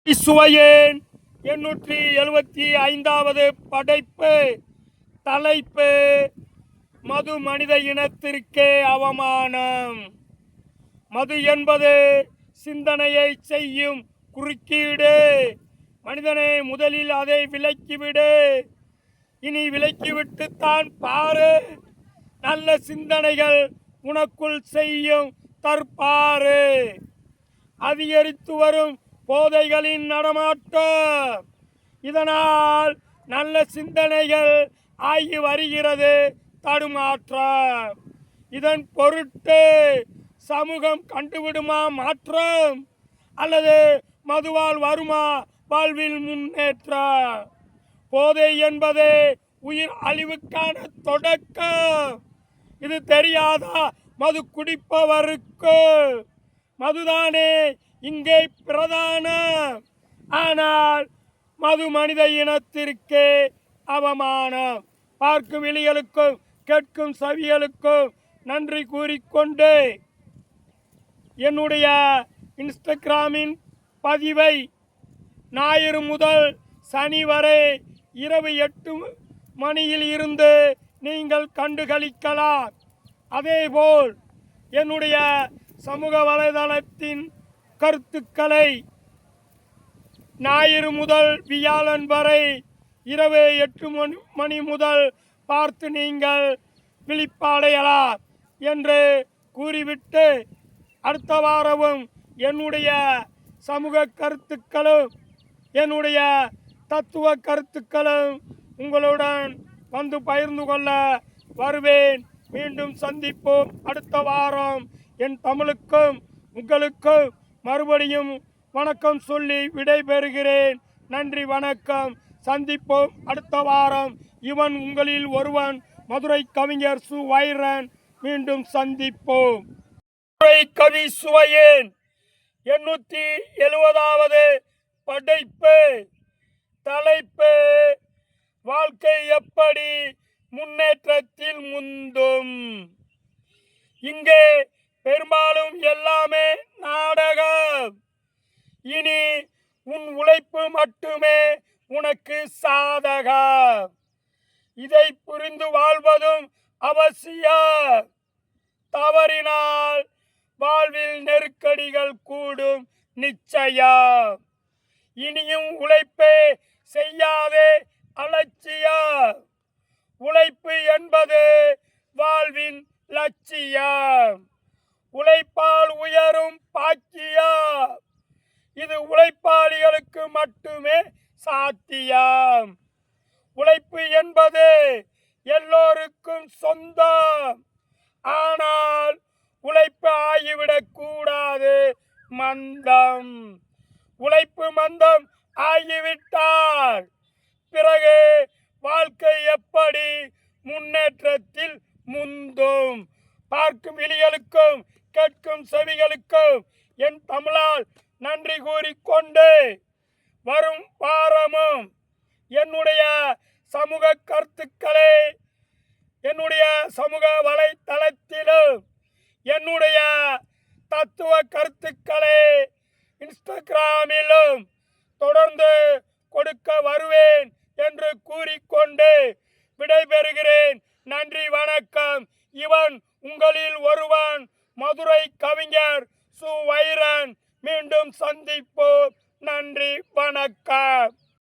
சுவையேன் 875வது படைப்பு. தலைப்பு: மது மனித இனத்திற்கே அவமானம். மது என்பது சிந்தனையை செய்யும் குறுக்கீடு. மனிதனை முதலில் அதை விலக்கிவிடு. இனி விலக்கிவிட்டுத்தான் பாரு, நல்ல சிந்தனைகள் உனக்குள் செய்யும் தற்பாரு. அதிகரித்து வரும் போதைகளின் நடமாட்டம், இதனால் நல்ல சிந்தனைகள் ஆகி வருகிறது தடுமாற்றம். இதன் பொருட்டு சமூகம் கண்டுவிடுமா மாற்றம், அல்லது மதுவால் வருமா வாழ்வில் முன்னேற்றம்? போதை என்பது உயிர் அழிவுக்கான தொடக்கம். இது தெரியாதா மது குடிப்பவருக்கு? மதுதானே இங்கே பிரதானம். ஆனால் மது மனித இனத்திற்கே அவமானம். பார்க்கும் விழிகளுக்கும் கேட்கும் செவிகளுக்கும் நன்றி கூறிக்கொண்டு என்னுடைய இன்ஸ்டாகிராமின் பதிவை ஞாயிறு முதல் சனி வரை இரவு 8 மணியில் இருந்து நீங்கள் கண்டுகளிக்கலாம். அதேபோல் என்னுடைய சமூக வலைதளத்தின் கருத்துக்களை ஞாயிறு முதல் வியாழன் வரை இரவு 8 மணி முதல் பார்த்து நீங்கள் விழிப்படையலாம் என்று கூறிவிட்டு, அடுத்த வாரமும் என்னுடைய சமூக கருத்துக்களும் என்னுடைய தத்துவ கருத்துக்களும் உங்களுடன் வந்து பகிர்ந்து கொள்ள வருவேன். மீண்டும் சந்திப்போம் அடுத்த வாரம். என் தமிழுக்கும் உங்களுக்கும் மறுபடியும் வணக்கம் சொல்லி விடைபெறுகிறேன். நன்றி, வணக்கம். சந்திப்போம் அடுத்த வாரம். இவன் உங்களில் ஒருவன், மதுரை கவிஞர் சு. வைரன். மீண்டும் சந்திப்போம். மதுரை கவி சுவையேன் 870வது படைப்பு. தலைப்பு: வாழ்க்கை எப்படி முன்னேற்றத்தில் முந்தும். இங்கே பெரும்பாலும் எல்லாமே நாடகம். இனி உன் உழைப்பு மட்டுமே உனக்கு சாதகம். இதை புரிந்து வாழ்வதும் அவசியம். தவறினால் வாழ்வில் நெருக்கடிகள் கூடும் நிச்சயம். இனியும் உழைப்பே செய்யாதே அலட்சியம். உழைப்பு என்பது வாழ்வின் லட்சியம். உழைப்பால் உயரும் பாக்கியம். இது உழைப்பாளிகளுக்கு மட்டுமே சாத்தியம். உழைப்பு என்பது எல்லோருக்கும் சொந்தம். ஆனால் உழைப்பு ஆகிவிடக் கூடாது மந்தம். உழைப்பு மந்தம் ஆகிவிட்டால் பிறகு வாழ்க்கை எப்படி முன்னேற்றத்தில் முந்தும்? பார்க்கும் விழிகளுக்கும் கேட்கும் செவிகளுக்கும் என் தமிழால் நன்றி கூறிக்கொண்டு, வரும் வாரமும் என்னுடைய சமூக கருத்துக்களை என்னுடைய சமூக வலைத்தளத்திலும் என்னுடைய தத்துவ கருத்துக்களை இன்ஸ்டாகிராமிலும் தொடர்ந்து கொடுக்க வருவேன் என்று கூறிக்கொண்டு விடைபெறுகிறேன். நன்றி, வணக்கம். இவன் உங்களில் ஒருவன், மதுரை கவிஞர் சு. வைரன். மீண்டும் சந்திப்போம். நன்றி, வணக்கம்.